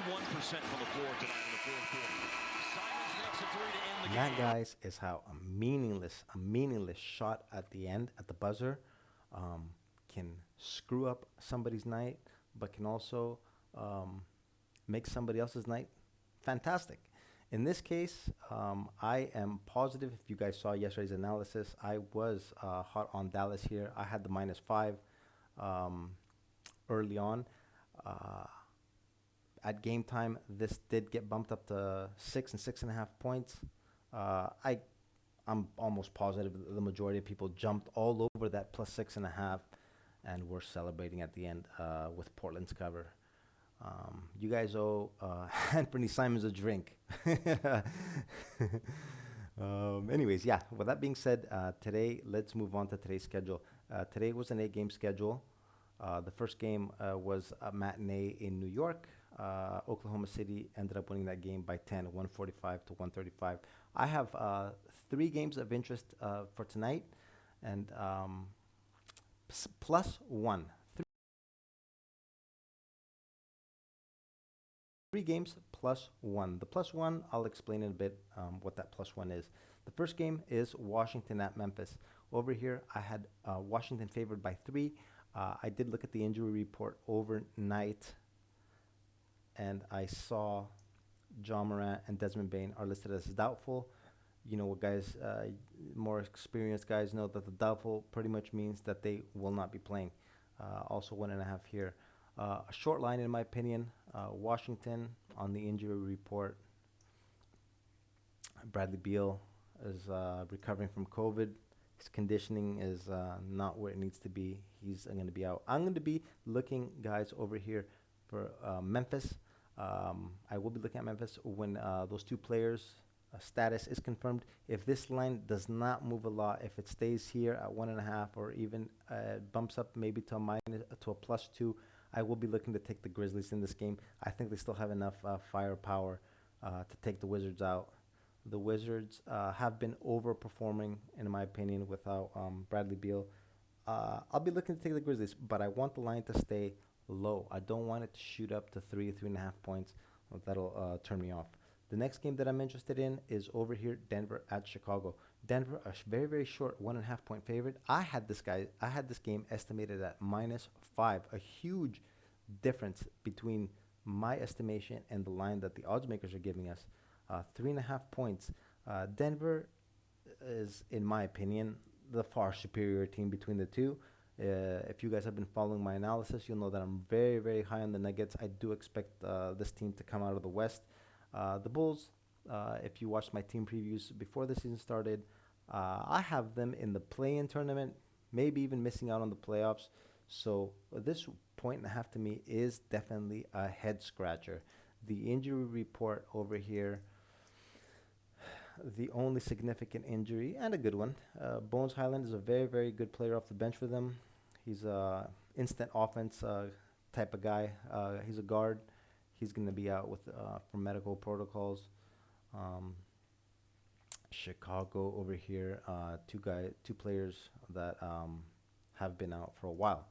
from the floor tonight in the fourth quarter. Simons makes a three to end the And game. that, guys, is how a meaningless shot at the end, at the buzzer, um, can screw up somebody's night, but can also um, make somebody else's night fantastic. In this case, I am positive. If you guys saw yesterday's analysis, I was hot on Dallas here. I had the -5 um, early on. Uh, at game time, this did get bumped up to 6 and 6.5 points. I I'm almost positive the majority of people jumped all over that +6.5, and were celebrating at the end with Portland's cover. You guys owe Anthony Simons a drink. Anyways, yeah. With that being said, today let's move on to today's schedule. Today was an 8-game schedule. The first game was a matinee in New York. Oklahoma City ended up winning that game by 10, 145 to 135. I have 3 games of interest for tonight, and plus one. 3 games plus one. The plus one, I'll explain in a bit what that plus one is. The first game is Washington at Memphis. Over here, I had Washington favored by 3. I did look at the injury report overnight, and I saw John Morant and Desmond Bain are listed as doubtful. You know what, guys, more experienced guys know that the doubtful pretty much means that they will not be playing. Also, 1.5 here. A short line, in my opinion. Washington on the injury report. Bradley Beal is recovering from COVID. His conditioning is not where it needs to be. He's going to be out. I'm going to be looking, guys, over here for Memphis. I will be looking at Memphis when those 2 players' status is confirmed. If this line does not move a lot, if it stays here at 1.5, or even bumps up maybe to a +2, I will be looking to take the Grizzlies in this game. I think they still have enough firepower to take the Wizards out. The Wizards have been overperforming, in my opinion, without Bradley Beal. I'll be looking to take the Grizzlies, but I want the line to stay low. I don't want it to shoot up to 3.5 points. That'll turn me off. The next game that I'm interested in is over here, Denver at Chicago. Denver, a very, very short 1.5 point favorite. I had this game estimated at -5. A huge difference between my estimation and the line that the odds makers are giving us. 3.5 points. Denver is, in my opinion, the far superior team between the two. If you guys have been following my analysis, you'll know that I'm very, very high on the Nuggets. I do expect this team to come out of the West. The Bulls, if you watched my team previews before the season started, I have them in the play-in tournament, maybe even missing out on the playoffs. So this 1.5 to me is definitely a head scratcher. The injury report over here, the only significant injury, and a good one. Bones Highland is a very, very good player off the bench for them. He's a instant offense type of guy. He's a guard. He's going to be out with for medical protocols. Um, Chicago over here, 2 players that have been out for a while.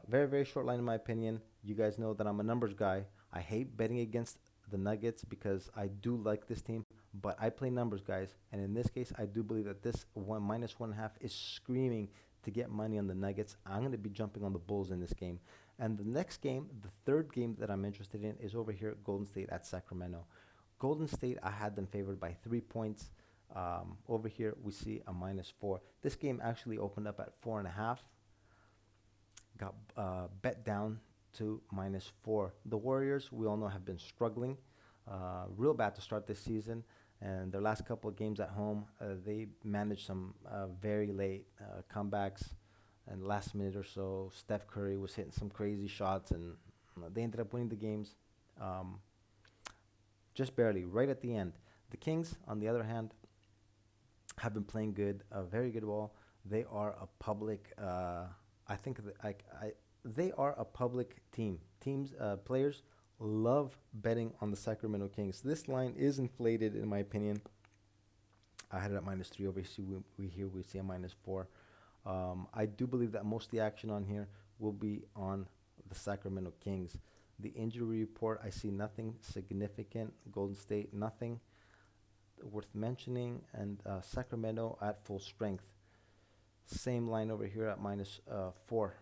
Very, very short line in my opinion. You guys know that I'm a numbers guy. I hate betting against the Nuggets because I do like this team, but I play numbers, guys. And in this case, I do believe that this one -1.5 is screaming to get money on the Nuggets. I'm going to be jumping on the Bulls in this game. And the next game, the third game that I'm interested in, is over here, Golden State at Sacramento. Golden State, I had them favored by 3 points. Over here, we see a -4. This game actually opened up at 4.5, got bet down to -4. The Warriors, we all know, have been struggling real bad to start this season. And their last couple of games at home, they managed some very late comebacks. And last minute or so, Steph Curry was hitting some crazy shots, and they ended up winning the games um, just barely, right at the end. The Kings, on the other hand, have been playing good, very good ball. They are a public. I think that they are a public team. Players love betting on the Sacramento Kings. This line is inflated, in my opinion. I had it at -3. Over here, we see a -4. I do believe that most of the action on here will be on the Sacramento Kings. The injury report, I see nothing significant. Golden State, nothing worth mentioning. And Sacramento at full strength. Same line over here at -4.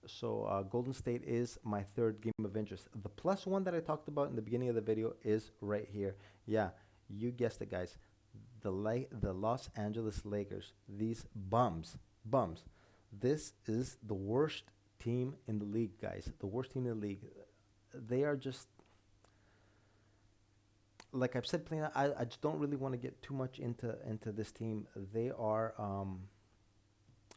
So Golden State is my third game of interest. The +1 that I talked about in the beginning of the video is right here. Yeah, you guessed it, guys. The Los Angeles Lakers, these bums. This is the worst team in the league, guys. The worst team in the league. They are just, like I've said, playing. I just don't really want to get too much into this team. They are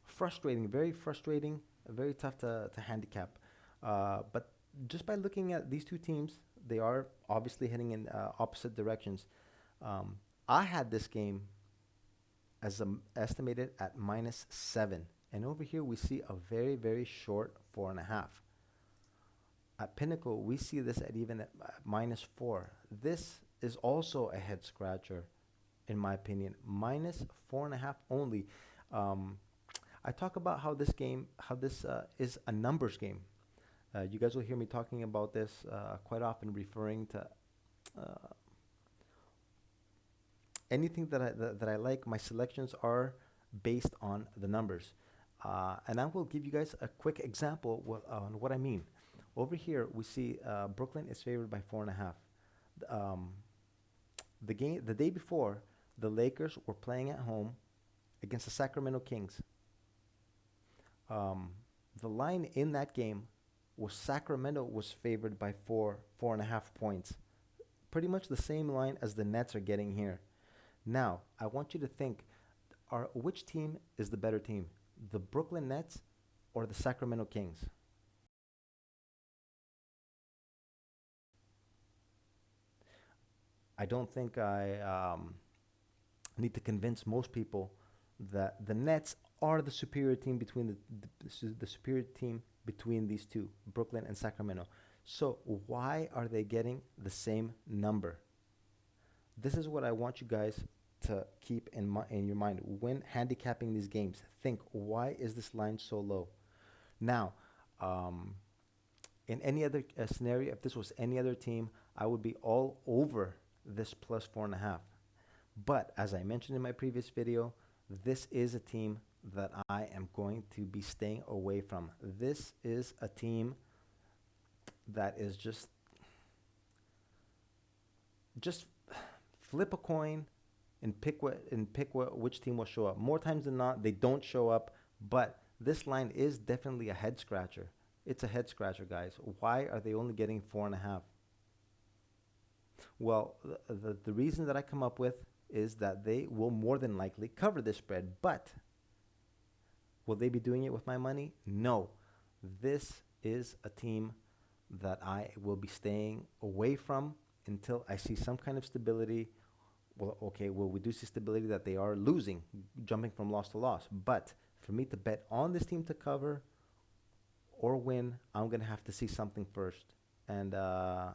frustrating, very frustrating, very tough to handicap. But just by looking at these two teams, they are obviously heading in opposite directions. I had this game as estimated at -7. And over here, we see a very, very short 4.5. At Pinnacle, we see this at even at -4. This is also a head scratcher, in my opinion. -4.5 only. I talk about how this is a numbers game. You guys will hear me talking about this quite often, referring to anything that I like. My selections are based on the numbers. And I will give you guys a quick example on what I mean. Over here, we see Brooklyn is favored by 4.5. The day before, the Lakers were playing at home against the Sacramento Kings. The line in that game was Sacramento was favored by 4.5 points. Pretty much the same line as the Nets are getting here. Now, I want you to think, which team is the better team? The Brooklyn Nets or the Sacramento Kings? I don't think I need to convince most people that the Nets are the superior team between the superior team between these two, Brooklyn and Sacramento. So why are they getting the same number? This is what I want you guys to keep in your mind when handicapping these games. Think, why is this line so low? Now, in any other scenario, if this was any other team, I would be all over this +4.5. But as I mentioned in my previous video, this is a team that I am going to be staying away from. This is a team that is just flip a coin and pick which team will show up. More times than not, they don't show up, but this line is definitely a head scratcher. It's a head scratcher, guys. Why are they only getting 4.5? Well, the reason that I come up with is that they will more than likely cover this spread, but will they be doing it with my money? No. This is a team that I will be staying away from until I see some kind of stability. Well, okay, well, we do see stability that they are losing, jumping from loss to loss. But for me to bet on this team to cover or win, I'm going to have to see something first. And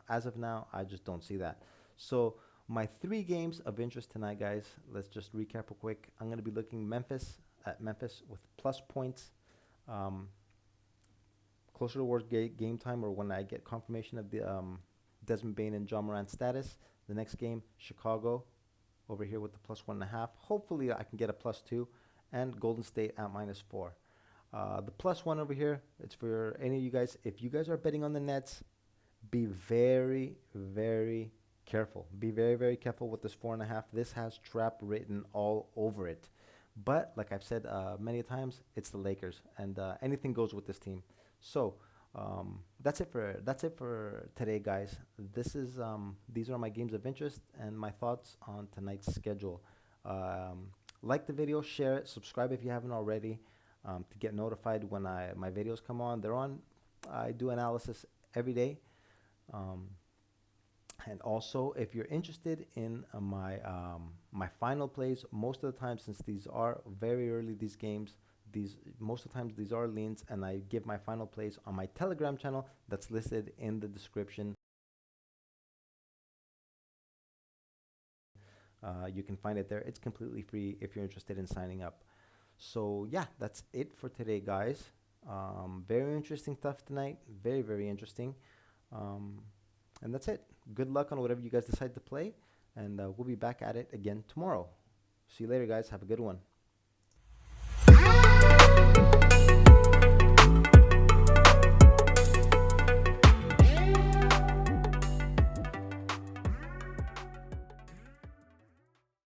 as of now, I just don't see that. So my 3 games of interest tonight, guys, let's just recap real quick. I'm going to be looking at Memphis with plus points. Closer towards game time, or when I get confirmation of the Desmond Bain and John Morant status. The next game, Chicago, over here with the +1.5. Hopefully I can get a +2. And Golden State at -4. The +1 over here, it's for any of you guys. If you guys are betting on the Nets, be very, very careful. Be very, very careful with this 4.5. This has trap written all over it. But like I've said many times, it's the Lakers, and anything goes with this team. So that's it for today, guys. These are my games of interest and my thoughts on tonight's schedule. Like the video, share it, subscribe if you haven't already, to get notified when my videos come on. They're on. I do analysis every day. And also, if you're interested in my final plays, most of the time, since these are very early, these games, most of the times these are leans, and I give my final plays on my Telegram channel that's listed in the description. You can find it there. It's completely free if you're interested in signing up. So yeah, that's it for today, guys. Very interesting stuff tonight. Very, very interesting. Um, and that's it. Good luck on whatever you guys decide to play, and we'll be back at it again tomorrow. See you later, guys. Have a good one.